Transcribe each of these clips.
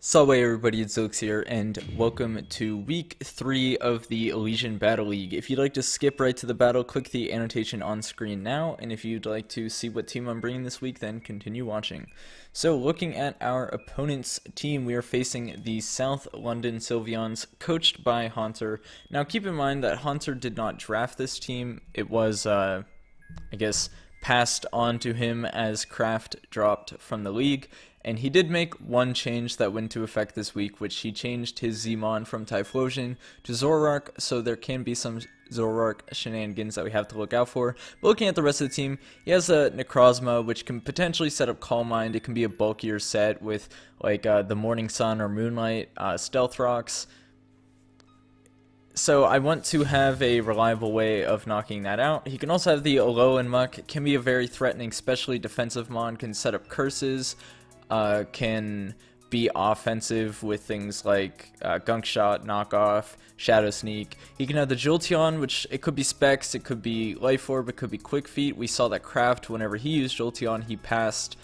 Salve everybody, it's Zilx here, and welcome to week 3 of the Elysian Battle League. If you'd like to skip right to the battle, click the annotation on screen now, and if you'd like to see what team I'm bringing this week, then continue watching. So, looking at our opponent's team, we are facing the South London Sylveons, coached by Haunter. Now, keep in mind that Haunter did not draft this team. It was, I guess, passed on to him as Kraft dropped from the league. And he did make one change that went into effect this week, which he changed his Zmon from Typhlosion to Zoroark, so there can be some Zoroark shenanigans that we have to look out for. But looking at the rest of the team, he has a Necrozma, which can potentially set up Calm Mind. It can be a bulkier set with like the Morning Sun or Moonlight, Stealth Rocks. So I want to have a reliable way of knocking that out. He can also have the Alolan Muck. It can be a very threatening, especially defensive Mon, can set up curses. Can be offensive with things like Gunk Shot, Knockoff, Shadow Sneak. He can have the Jolteon, which it could be Specs, it could be Life Orb, it could be Quick Feet. We saw that Kraft, whenever he used Jolteon, he passed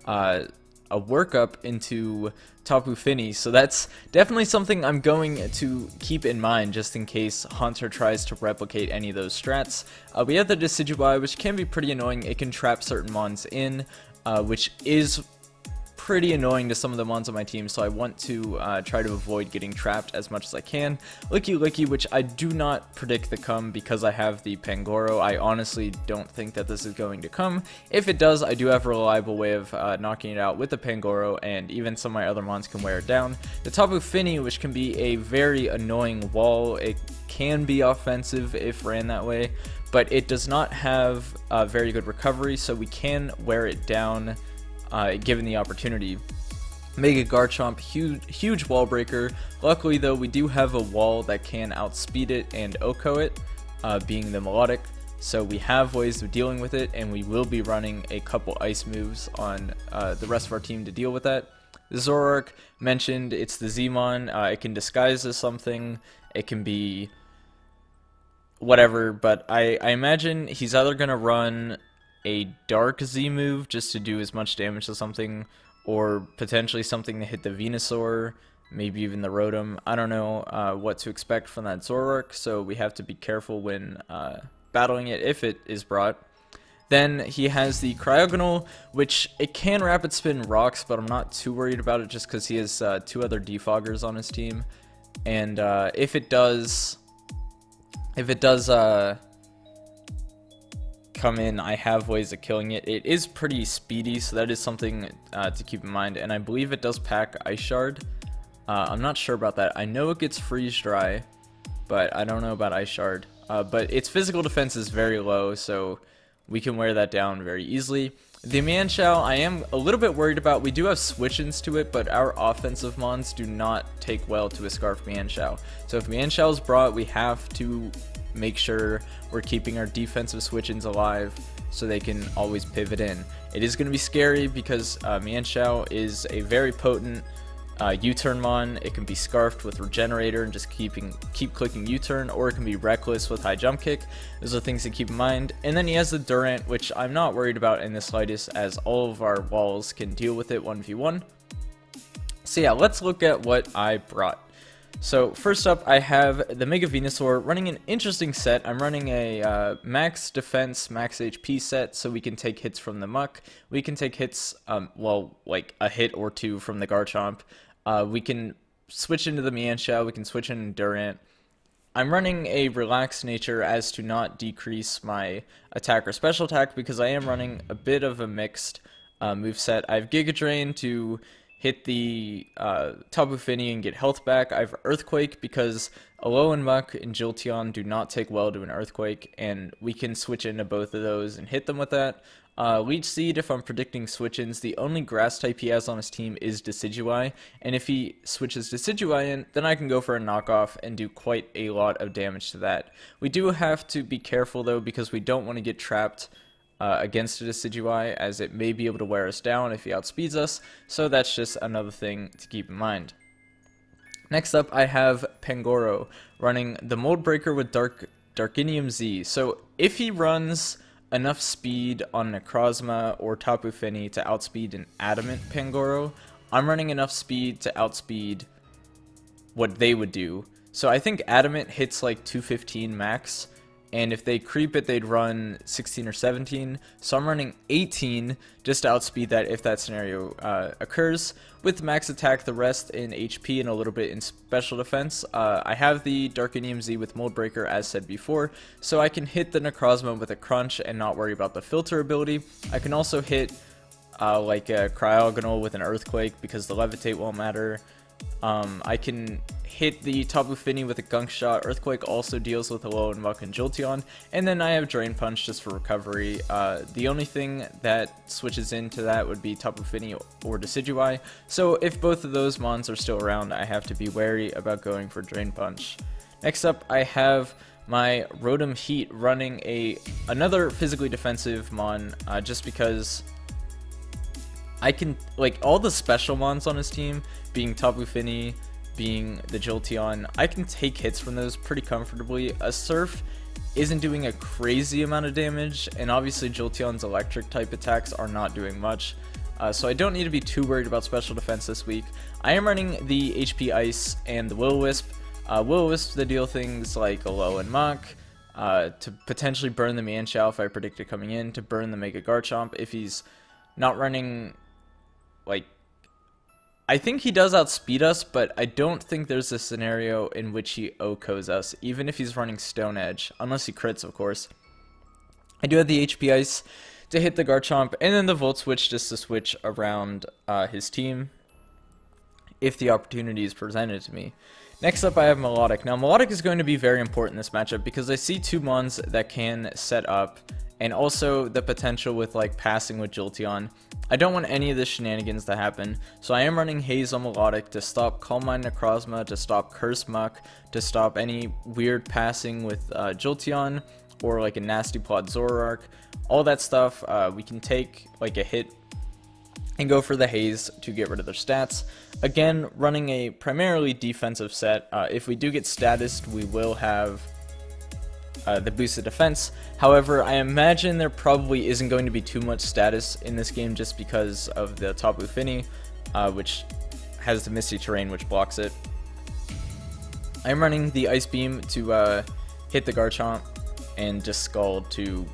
a workup into Tapu Fini, so that's definitely something I'm going to keep in mind just in case Haunter tries to replicate any of those strats. We have the Decidueye, which can be pretty annoying. It can trap certain mons in, which is pretty annoying to some of the mons on my team, so I want to try to avoid getting trapped as much as I can. Licky, which I do not predict to come because I have the Pangoro. I honestly don't think that this is going to come. If it does, I do have a reliable way of knocking it out with the Pangoro, and even some of my other mons can wear it down. The Tapu Fini, which can be a very annoying wall. It can be offensive if ran that way, but it does not have very good recovery, so we can wear it down given the opportunity. Mega Garchomp, huge wall breaker. Luckily though, we do have a wall that can outspeed it and OHKO it, being the Melodic, so we have ways of dealing with it, and we will be running a couple ice moves on the rest of our team to deal with that. The Zoroark, mentioned, it's the Zmon. It can disguise as something, it can be whatever, but I imagine he's either going to run a Dark Z move just to do as much damage to something, or potentially something to hit the Venusaur, maybe even the Rotom. I don't know what to expect from that Zoroark, so we have to be careful when battling it if it is brought. Then he has the Cryogonal, which it can Rapid Spin Rocks, but I'm not too worried about it just because he has 2 other Defoggers on his team. And if it does come in, I have ways of killing it. It is pretty speedy, so that is something to keep in mind, and I believe it does pack Ice Shard. I'm not sure about that. I know it gets Freeze Dry, but I don't know about Ice Shard. But its physical defense is very low, so we can wear that down very easily. The Mienshao, I am a little bit worried about. We do have switch-ins to it, but our offensive mons do not take well to a Scarf Mienshao. So if Mienshao is brought, we have to make sure we're keeping our defensive switch-ins alive so they can always pivot in. It is going to be scary because Mienshao is a very potent U-turn mon. It can be scarfed with Regenerator and just keep clicking U-turn, or it can be reckless with high jump kick. Those are things to keep in mind. And then he has the Durant, which I'm not worried about in the slightest, as all of our walls can deal with it 1v1. So yeah, let's look at what I brought. So first up, I have the Mega Venusaur running an interesting set. I'm running a max defense, max HP set, so we can take hits from the Muck. We can take hits, well, like a hit or two from the Garchomp. We can switch into the Mienshao, we can switch into Durant. I'm running a relaxed nature as to not decrease my attack or special attack because I am running a bit of a mixed moveset. I have Giga Drain to hit the Tapu Fini and get health back. I have Earthquake because Alolan Muck and Jolteon do not take well to an Earthquake, and we can switch into both of those and hit them with that. Leech Seed, if I'm predicting switch-ins, the only grass type he has on his team is Decidueye, and if he switches Decidueye in, then I can go for a knockoff and do quite a lot of damage to that. We do have to be careful though, because we don't want to get trapped against a Decidueye, as it may be able to wear us down if he outspeeds us, so that's just another thing to keep in mind. Next up, I have Pangoro running the Mold Breaker with Darkinium Z. So if he runs enough speed on Necrozma or Tapu Fini to outspeed an Adamant Pangoro, I'm running enough speed to outspeed what they would do. So I think Adamant hits like 215 max, and if they creep it, they'd run 16 or 17. So I'm running 18 just to outspeed that if that scenario occurs. With max attack, the rest in HP and a little bit in special defense. I have the Dark EMZ with Mold Breaker as said before, so I can hit the Necrozma with a crunch and not worry about the filter ability. I can also hit like a Cryogonal with an Earthquake because the Levitate won't matter. I can hit the Tapu Fini with a Gunk Shot. Earthquake also deals with Alolan Muck and Jolteon. And then I have Drain Punch just for recovery. The only thing that switches into that would be Tapu Fini or Decidueye. So if both of those mons are still around, I have to be wary about going for Drain Punch. Next up, I have my Rotom Heat running another physically defensive mon, just because I can, like, all the special mons on his team, being Tapu Fini, being the Jolteon, I can take hits from those pretty comfortably. A Surf isn't doing a crazy amount of damage, and obviously Jolteon's electric type attacks are not doing much. So I don't need to be too worried about special defense this week. I am running the HP Ice and the Will-O-Wisp. Will-O-Wisp to deal things like Alolan Muck, to potentially burn the Mienshao if I predict it coming in, to burn the Mega Garchomp if he's not running, like, I think he does outspeed us, but I don't think there's a scenario in which he OHKOs us, even if he's running Stone Edge, unless he crits, of course. I do have the HP Ice to hit the Garchomp, and then the Volt Switch just to switch around his team, if the opportunity is presented to me. Next up, I have Melodic. Now, Melodic is going to be very important in this matchup, because I see two mons that can set up, and also the potential with, like, passing with Jolteon. I don't want any of the shenanigans to happen, so I am running Haze on Melodic to stop Calm Mind Necrozma, to stop Curse Muck, to stop any weird passing with Jolteon, or like a Nasty Plot Zoroark. All that stuff, we can take like a hit and go for the Haze to get rid of their stats. Again, running a primarily defensive set. If we do get statused, we will have the boosted defense. However, I imagine there probably isn't going to be too much status in this game just because of the Tapu Fini, which has the Misty Terrain which blocks it. I'm running the Ice Beam to hit the Garchomp and just Scald to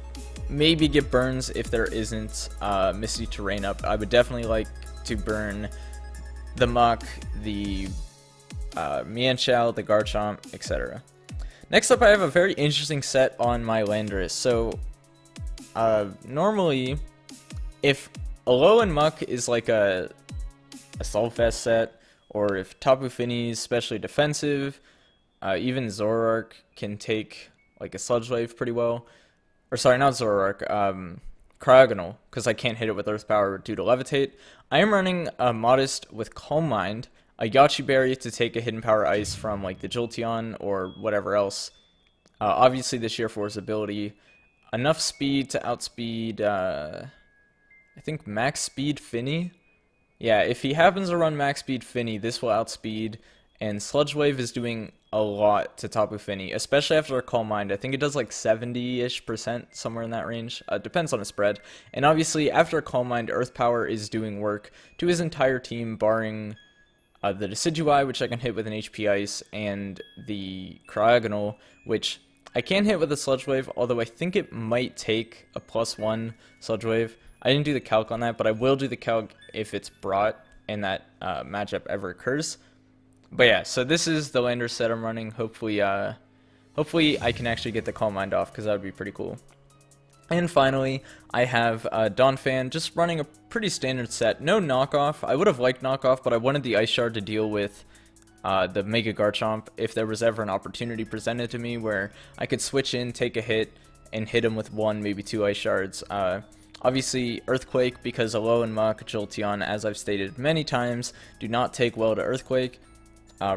maybe get burns if there isn't Misty Terrain up. I would definitely like to burn the Muck, the Mienshao, the Garchomp, etc. Next up, I have a very interesting set on my Landorus. So, normally, if Alolan Muck is like a Solfest set, or if Tapu Fini is especially defensive, even Zoroark can take like a Sludge Wave pretty well. Or sorry, not Zoroark, Cryogonal, because I can't hit it with Earth Power due to Levitate. I am running a Modest with Calm Mind, a Yache Berry to take a Hidden Power Ice from like the Jolteon or whatever else. Obviously the Sheer Force ability, enough speed to outspeed, I think max speed Fini. Yeah, if he happens to run max speed Fini, this will outspeed, and Sludge Wave is doing a lot to Tapu Fini, especially after a Calm Mind. I think it does like 70-ish%, somewhere in that range. Depends on the spread. And obviously, after a Calm Mind, Earth Power is doing work to his entire team, barring the Decidueye, which I can hit with an HP Ice, and the Cryogonal, which I can hit with a Sludge Wave, although I think it might take a +1 Sludge Wave. I didn't do the calc on that, but I will do the calc if it's brought and that matchup ever occurs. But yeah, so this is the Landorus set I'm running. Hopefully I can actually get the Calm Mind off, because that would be pretty cool. And finally, I have Donphan, just running a pretty standard set. No knockoff. I would have liked knockoff, but I wanted the Ice Shard to deal with the Mega Garchomp if there was ever an opportunity presented to me where I could switch in, take a hit, and hit him with 1, maybe 2 Ice Shards. Obviously, Earthquake, because Alolan Muck, Jolteon, as I've stated many times, do not take well to Earthquake.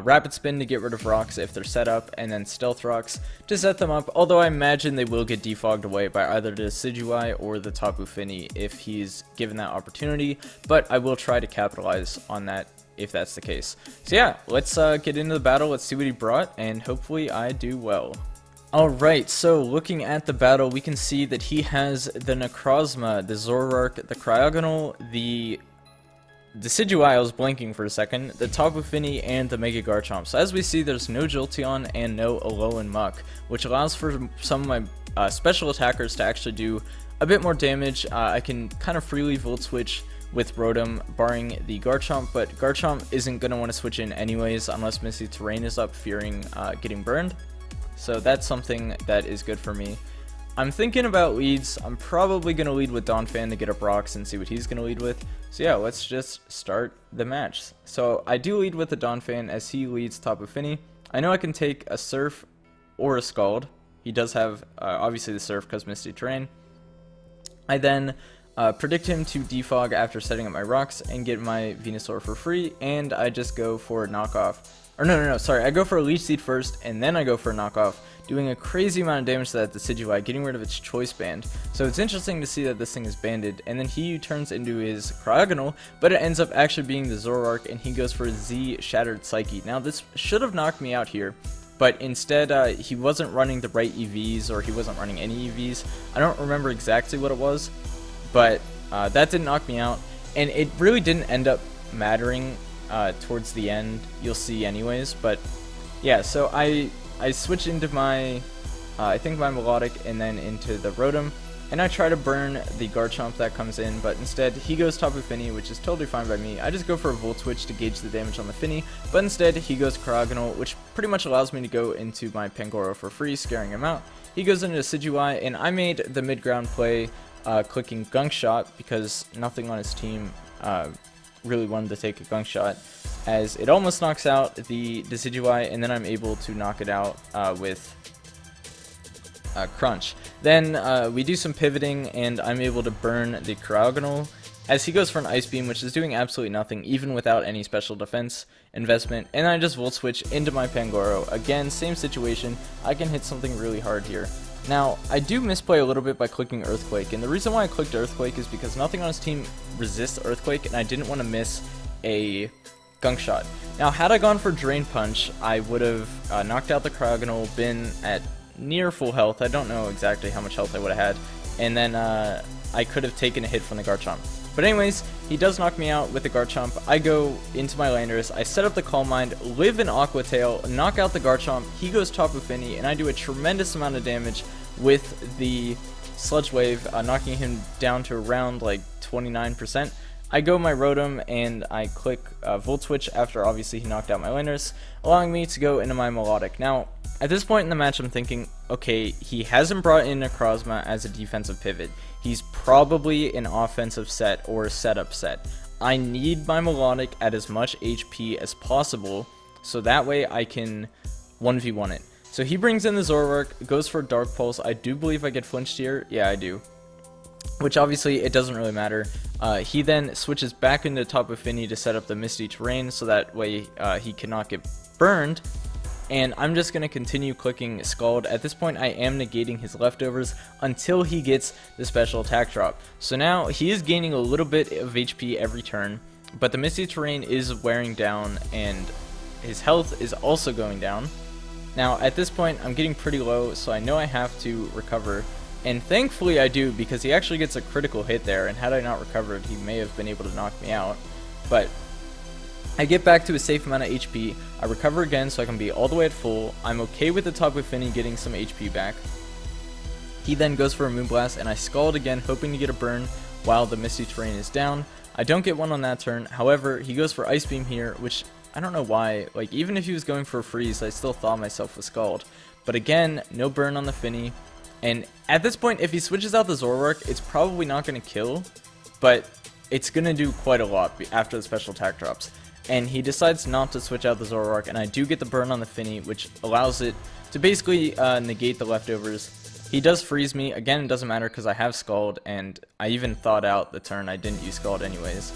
Rapid Spin to get rid of rocks if they're set up, and then Stealth Rocks to set them up, although I imagine they will get defogged away by either the Decidueye or the Tapu Fini if he's given that opportunity, but I will try to capitalize on that if that's the case. So yeah, let's get into the battle, let's see what he brought, and hopefully I do well. Alright, so looking at the battle, we can see that he has the Necrozma, the Zoroark, the Cryogonal, the Decidueye, I was blinking for a second, the Tapu Fini, and the Mega Garchomp. So as we see, there's no Jolteon and no Alolan Muck, which allows for some of my special attackers to actually do a bit more damage. I can kind of freely Volt Switch with Rotom, barring the Garchomp, but Garchomp isn't going to want to switch in anyways unless Misty Terrain is up, fearing getting burned. So that's something that is good for me. I'm thinking about leads. I'm probably going to lead with Donphan to get up rocks and see what he's going to lead with. So yeah, let's just start the match. So I do lead with the Donphan as he leads Tapu Fini. I know I can take a Surf or a Scald. He does have obviously the Surf because Misty Terrain. I then predict him to defog after setting up my rocks and get my Venusaur for free, and I just go for a knockoff. Or no, sorry, I go for a Leech Seed first, and then I go for a knockoff, doing a crazy amount of damage to that Decidueye, getting rid of its Choice Band. So it's interesting to see that this thing is banded, and then he turns into his Cryogonal, but it ends up actually being the Zoroark, and he goes for Z Shattered Psyche. Now this should have knocked me out here, but instead he wasn't running the right EVs, or he wasn't running any EVs. I don't remember exactly what it was, but that didn't knock me out, and it really didn't end up mattering towards the end. You'll see anyways, but yeah, so I switch into my I think my Melodic and then into the Rotom, and I try to burn the Garchomp that comes in, but instead he goes Tapu Fini, which is totally fine by me. I just go for a Volt Switch to gauge the damage on the Fini, but instead he goes Cryogonal, which pretty much allows me to go into my Pangoro for free, scaring him out. He goes into Decidueye, and I made the mid-ground play clicking Gunk Shot because nothing on his team really wanted to take a Gunk Shot, as it almost knocks out the Decidueye, and then I'm able to knock it out with Crunch. Then we do some pivoting, and I'm able to burn the Cryogonal as he goes for an Ice Beam, which is doing absolutely nothing even without any special defense investment, and I just Volt Switch into my Pangoro. Again, same situation, I can hit something really hard here. Now, I do misplay a little bit by clicking Earthquake, and the reason why I clicked Earthquake is because nothing on his team resists Earthquake, and I didn't want to miss a Gunk Shot. Now, had I gone for Drain Punch, I would have knocked out the Cryogonal, been at near full health. I don't know exactly how much health I would have had, and then I could have taken a hit from the Garchomp. But anyways, he does knock me out with the Garchomp. I go into my Landorus, I set up the Calm Mind, live in Aqua Tail, knock out the Garchomp, he goes Tapu Fini, and I do a tremendous amount of damage with the Sludge Wave, knocking him down to around like 29%. I go my Rotom and I click Volt Switch after obviously he knocked out my Landorus, allowing me to go into my Melodic. Now, at this point in the match, I'm thinking, okay, he hasn't brought in Necrozma as a defensive pivot. He's probably an offensive set or a setup set. I need my Melodic at as much HP as possible, so that way I can 1v1 it. So he brings in the Zoroark, goes for Dark Pulse. I do believe I get flinched here. Yeah, I do. Which obviously it doesn't really matter. He then switches back into Tapu Fini to set up the Misty Terrain, so that way he cannot get burned. And I'm just going to continue clicking Scald. At this point, I am negating his leftovers until he gets the special attack drop. So now he is gaining a little bit of HP every turn, but the Misty Terrain is wearing down and his health is also going down. Now at this point, I'm getting pretty low, so I know I have to recover. And thankfully I do, because he actually gets a critical hit there, and had I not recovered, he may have been able to knock me out. But I get back to a safe amount of HP, I recover again so I can be all the way at full. I'm okay with the Tapu Fini getting some HP back. He then goes for a Moonblast, and I Scald again, hoping to get a burn while the Misty Terrain is down. I don't get one on that turn, however, he goes for Ice Beam here, which I don't know why. Like, even if he was going for a Freeze, I still thought myself was Scald. But again, no burn on the Fini. And at this point, if he switches out the Zoroark, it's probably not going to kill, but it's going to do quite a lot after the special attack drops. And he decides not to switch out the Zoroark, and I do get the burn on the Fini, which allows it to basically negate the leftovers. He does freeze me. Again, it doesn't matter because I have Scald, and I even thawed out the turn. I didn't use Scald anyways.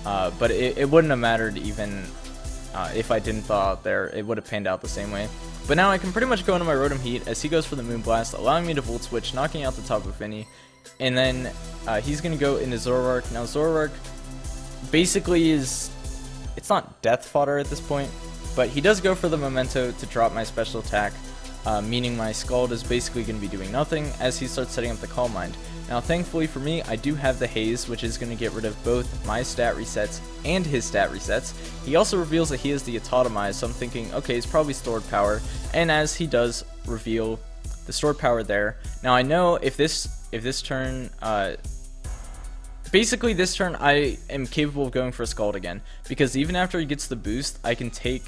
But it wouldn't have mattered even if I didn't thaw out there. It would have panned out the same way. But now I can pretty much go into my Rotom Heat as he goes for the Moonblast, allowing me to Volt Switch, knocking out the Tapu Fini. And then he's going to go into Zoroark. Now Zoroark basically is... it's not death fodder at this point, but he does go for the Memento to drop my special attack, meaning my Scald is basically going to be doing nothing as he starts setting up the Calm Mind. Now thankfully for me, I do have the Haze, which is going to get rid of both my stat resets and his stat resets. He also reveals that he has the Autotomize, so I'm thinking, okay, it's probably stored power, and as he does reveal the stored power there. Now I know if this turn, basically this turn I am capable of going for a Scald again, because even after he gets the boost, I can take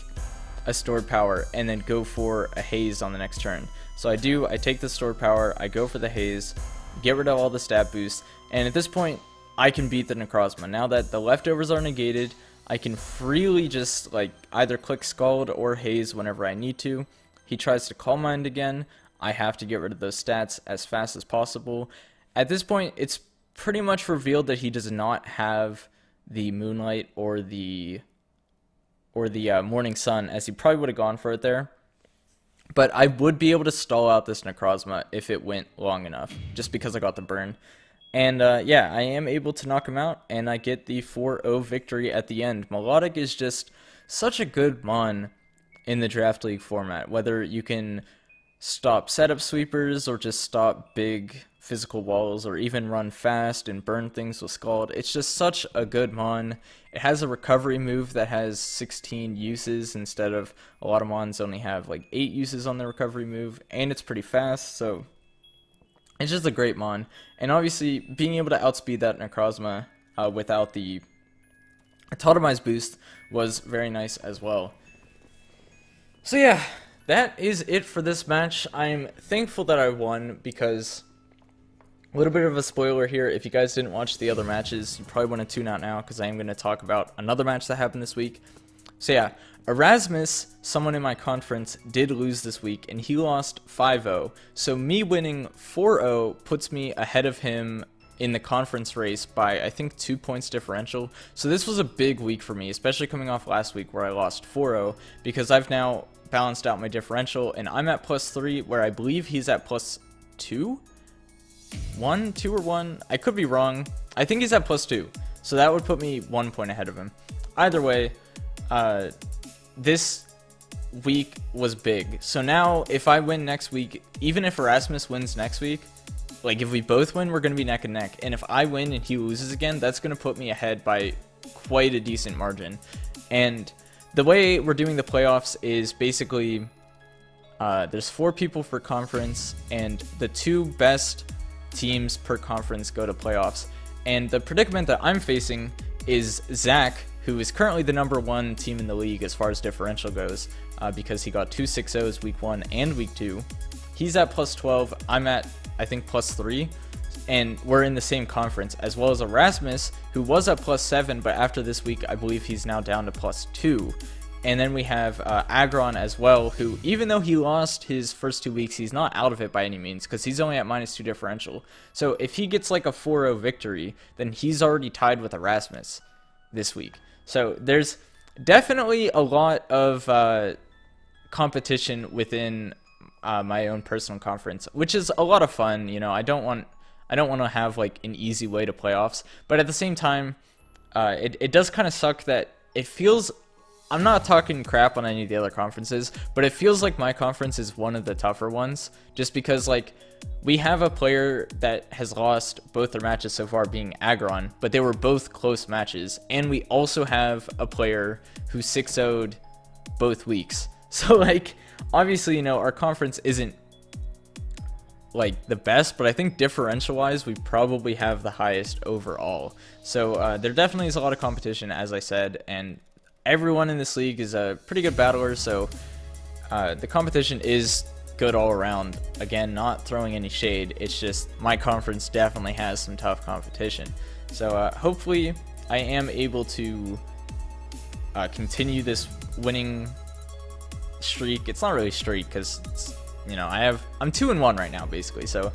a stored power and then go for a Haze on the next turn. So I take the stored power, I go for the Haze, get rid of all the stat boosts, and at this point I can beat the Necrozma. Now that the leftovers are negated, I can freely just like either click Scald or Haze whenever I need to. He tries to Calm Mind again, I have to get rid of those stats as fast as possible. At this point it's pretty much revealed that he does not have the Moonlight or the Morning Sun, as he probably would have gone for it there. But I would be able to stall out this Necrozma if it went long enough, just because I got the burn. And yeah, I am able to knock him out, and I get the 4-0 victory at the end. Melodic is just such a good mon in the Draft League format, whether you can stop setup sweepers or just stop big physical walls or even run fast and burn things with Scald. It's just such a good mon. It has a recovery move that has 16 uses instead of a lot of mons only have like 8 uses on the recovery move, and it's pretty fast, so it's just a great mon. And obviously being able to outspeed that Necrozma without the Autotomize boost was very nice as well. So yeah, that is it for this match. I'm thankful that I won, because a little bit of a spoiler here, if you guys didn't watch the other matches, you probably want to tune out now, because I am going to talk about another match that happened this week. So yeah, Erasmus, someone in my conference, did lose this week, and he lost 5-0. So me winning 4-0 puts me ahead of him in the conference race by, I think, 2 points differential. So this was a big week for me, especially coming off last week where I lost 4-0, because I've now balanced out my differential, and I'm at +3, where I believe he's at +2? 1, 2, or 1? I could be wrong. I think he's at +2, so that would put me 1 point ahead of him. Either way, this week was big. So now, if I win next week, even if Erasmus wins next week, like if we both win, we're going to be neck and neck. And if I win and he loses again, that's going to put me ahead by quite a decent margin. And the way we're doing the playoffs is basically there's 4 people for conference, and the 2 best teams per conference go to playoffs. And the predicament that I'm facing is Zach, who is currently the #1 team in the league as far as differential goes, because he got 2 6-0s week 1 and week 2. He's at +12, I'm at, I think, +3, and we're in the same conference, as well as Erasmus, who was at +7, but after this week, I believe he's now down to +2. And then we have Agron as well, who, even though he lost his first 2 weeks, he's not out of it by any means, because he's only at -2 differential. So if he gets like a 4-0 victory, then he's already tied with Erasmus this week. So there's definitely a lot of competition within my own personal conference, which is a lot of fun. You know, I don't want to have like an easy way to playoffs, but at the same time, it does kind of suck that it feels. I'm not talking crap on any of the other conferences, but it feels like my conference is one of the tougher ones, just because like we have a player that has lost both their matches so far, being Agron, but they were both close matches, and we also have a player who 6-0'd both weeks. So like obviously, you know, our conference isn't like the best, but I think differential wise we probably have the highest overall. So there definitely is a lot of competition, as I said, and everyone in this league is a pretty good battler, so the competition is good all around. Again, not throwing any shade, it's just my conference definitely has some tough competition. So hopefully I am able to continue this winning streak. It's not really streak, because you know, I'm 2-1 right now basically. So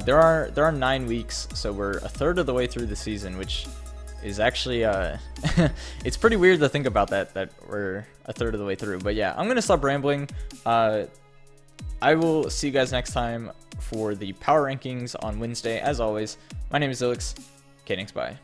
there are 9 weeks, so we're a third of the way through the season, which is actually it's pretty weird to think about that we're a third of the way through. But yeah, I'm gonna stop rambling. I will see you guys next time for the power rankings on Wednesday. As always, my name is Ilix. Thanks, bye.